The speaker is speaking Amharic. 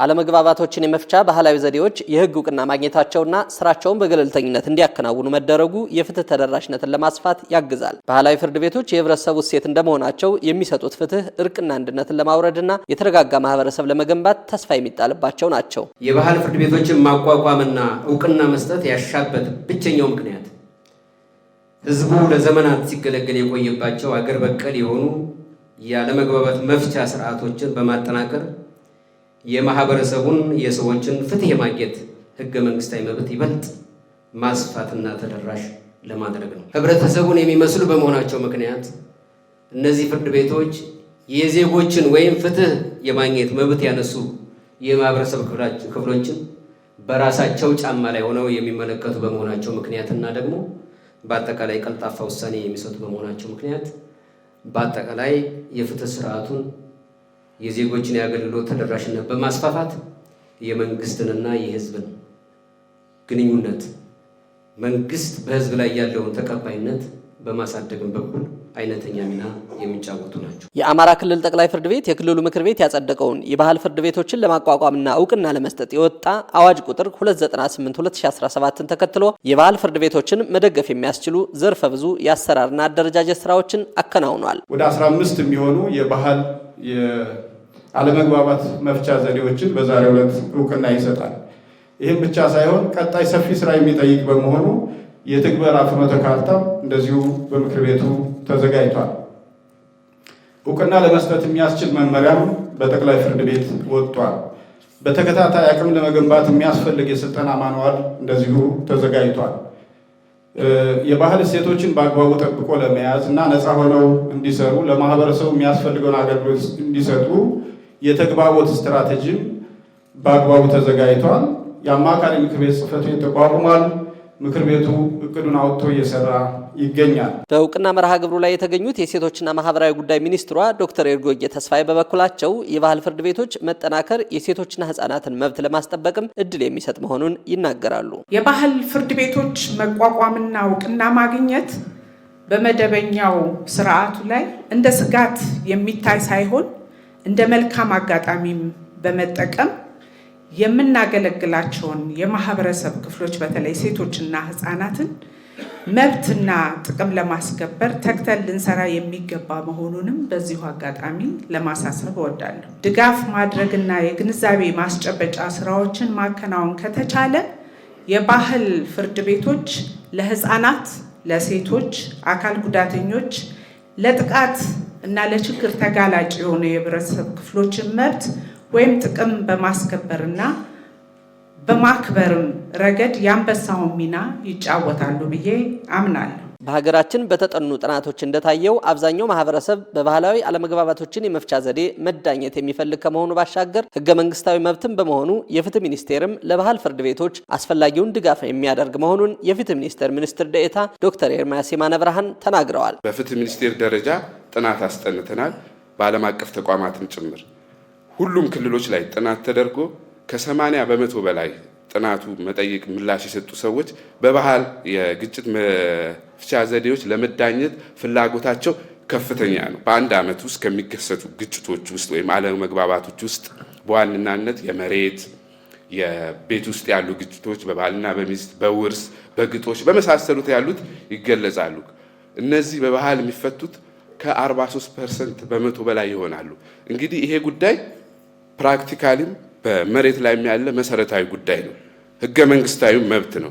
አለመግባባቶችን የመፍቻ ባህላዊ ዘዴዎች የህግ ዕውቅና ማግኘታቸውና ስራቸውን በገለልተኝነት እንዲያከናውኑ መደረጉ የፍትህ ተደራሽነትን ለማስፋት ያግዛል። ባህላዊ ፍርድ ቤቶች የህብረተሰቡ እሴት እንደመሆናቸው የሚሰጡት ፍትህ እርቅና አንድነትን ለማውረድና የተረጋጋ ማህበረሰብ ለመገንባት ተስፋ የሚጣልባቸው ናቸው። የባህል ፍርድ ቤቶችን ማቋቋምና ዕውቅና መስጠት ያሻበት ብቸኛው ምክንያት ህዝቡ ለዘመናት ሲገለገል የቆየባቸው አገር በቀል የሆኑ ያለመግባባት መፍቻ ስርዓቶችን በማጠናከር የማህበረሰቡን የሰዎችን ፍትህ የማግኘት ህገ መንግስታዊ መብት ይበልጥ ማስፋትና ተደራሽ ለማድረግ ነው። ህብረተሰቡን የሚመስሉ በመሆናቸው ምክንያት እነዚህ ፍርድ ቤቶች የዜጎችን ወይም ፍትህ የማግኘት መብት ያነሱ የማህበረሰብ ክፍሎችን በራሳቸው ጫማ ላይ ሆነው የሚመለከቱ በመሆናቸው ምክንያትና ደግሞ በአጠቃላይ ቀልጣፋ ውሳኔ የሚሰጡ በመሆናቸው ምክንያት በአጠቃላይ የፍትህ ስርዓቱን የዜጎችን የአገልግሎት ተደራሽነት በማስፋፋት የመንግስትንና የህዝብን ግንኙነት መንግስት በህዝብ ላይ ያለውን ተቀባይነት በማሳደግም በኩል አይነተኛ ሚና የሚጫወቱ ናቸው። የአማራ ክልል ጠቅላይ ፍርድ ቤት የክልሉ ምክር ቤት ያጸደቀውን የባህል ፍርድ ቤቶችን ለማቋቋምና ዕውቅና ለመስጠት የወጣ አዋጅ ቁጥር 298/2017ን ተከትሎ የባህል ፍርድ ቤቶችን መደገፍ የሚያስችሉ ዘርፈ ብዙ የአሰራርና አደረጃጀት ስራዎችን አከናውኗል። ወደ 15 የሚሆኑ የባህል አለመግባባት መፍቻ ዘዴዎችን በዛሬው ዕለት ዕውቅና ይሰጣል። ይህም ብቻ ሳይሆን ቀጣይ ሰፊ ስራ የሚጠይቅ በመሆኑ የትግበራ ፍኖተ ካርታ እንደዚሁ በምክር ቤቱ ተዘጋጅቷል። ዕውቅና ለመስጠት የሚያስችል መመሪያም በጠቅላይ ፍርድ ቤት ወጥቷል። በተከታታይ አቅም ለመገንባት የሚያስፈልግ የስልጠና ማንዋል እንደዚሁ ተዘጋጅቷል። የባህል እሴቶችን በአግባቡ ጠብቆ ለመያዝ እና ነፃ ሆነው እንዲሰሩ ለማህበረሰቡ የሚያስፈልገውን አገልግሎት እንዲሰጡ የተግባቦት ስትራቴጂም በአግባቡ ተዘጋጅቷል። የአማካሪ ምክር ቤት ጽሕፈት ቤት ተቋቁሟል። ምክር ቤቱ እቅዱን አውጥቶ እየሰራ ይገኛል። በዕውቅና መርሃ ግብሩ ላይ የተገኙት የሴቶችና ማህበራዊ ጉዳይ ሚኒስትሯ ዶክተር ኤርጎጌ ተስፋዬ በበኩላቸው የባህል ፍርድ ቤቶች መጠናከር የሴቶችና ህጻናትን መብት ለማስጠበቅም እድል የሚሰጥ መሆኑን ይናገራሉ። የባህል ፍርድ ቤቶች መቋቋምና ዕውቅና ማግኘት በመደበኛው ስርዓቱ ላይ እንደ ስጋት የሚታይ ሳይሆን እንደ መልካም አጋጣሚም በመጠቀም የምናገለግላቸውን የማህበረሰብ ክፍሎች በተለይ ሴቶችና ህፃናትን መብትና ጥቅም ለማስከበር ተግተን ልንሰራ የሚገባ መሆኑንም በዚሁ አጋጣሚ ለማሳሰብ እወዳለሁ። ድጋፍ ማድረግና የግንዛቤ ማስጨበጫ ስራዎችን ማከናወን ከተቻለ የባህል ፍርድ ቤቶች ለህፃናት፣ ለሴቶች፣ አካል ጉዳተኞች፣ ለጥቃት እና ለችግር ተጋላጭ የሆኑ የህብረተሰብ ክፍሎችን መብት ወይም ጥቅም በማስከበርና በማክበርም ረገድ የአንበሳውን ሚና ይጫወታሉ ብዬ አምናለሁ። በሀገራችን በተጠኑ ጥናቶች እንደታየው አብዛኛው ማህበረሰብ በባህላዊ አለመግባባቶችን የመፍቻ ዘዴ መዳኘት የሚፈልግ ከመሆኑ ባሻገር ህገ መንግስታዊ መብትም በመሆኑ የፍትህ ሚኒስቴርም ለባህል ፍርድ ቤቶች አስፈላጊውን ድጋፍ የሚያደርግ መሆኑን የፍትህ ሚኒስቴር ሚኒስትር ዴኤታ ዶክተር ኤርምያስ የማነ ብርሃን ተናግረዋል። በፍትህ ሚኒስቴር ደረጃ ጥናት አስጠንተናል። በዓለም አቀፍ ተቋማትም ጭምር ሁሉም ክልሎች ላይ ጥናት ተደርጎ ከ80 በመቶ በላይ ጥናቱ መጠይቅ ምላሽ የሰጡ ሰዎች በባህል የግጭት መፍቻ ዘዴዎች ለመዳኘት ፍላጎታቸው ከፍተኛ ነው። በአንድ ዓመት ውስጥ ከሚከሰቱ ግጭቶች ውስጥ ወይም አለመግባባቶች ውስጥ በዋናነት የመሬት፣ የቤት ውስጥ ያሉ ግጭቶች በባልና በሚስት፣ በውርስ፣ በግጦሽ በመሳሰሉት ያሉት ይገለጻሉ። እነዚህ በባህል የሚፈቱት ከ43% በመቶ በላይ ይሆናሉ። እንግዲህ ይሄ ጉዳይ ፕራክቲካሊም በመሬት ላይ ያለ መሰረታዊ ጉዳይ ነው። ህገ መንግስታዊ መብት ነው።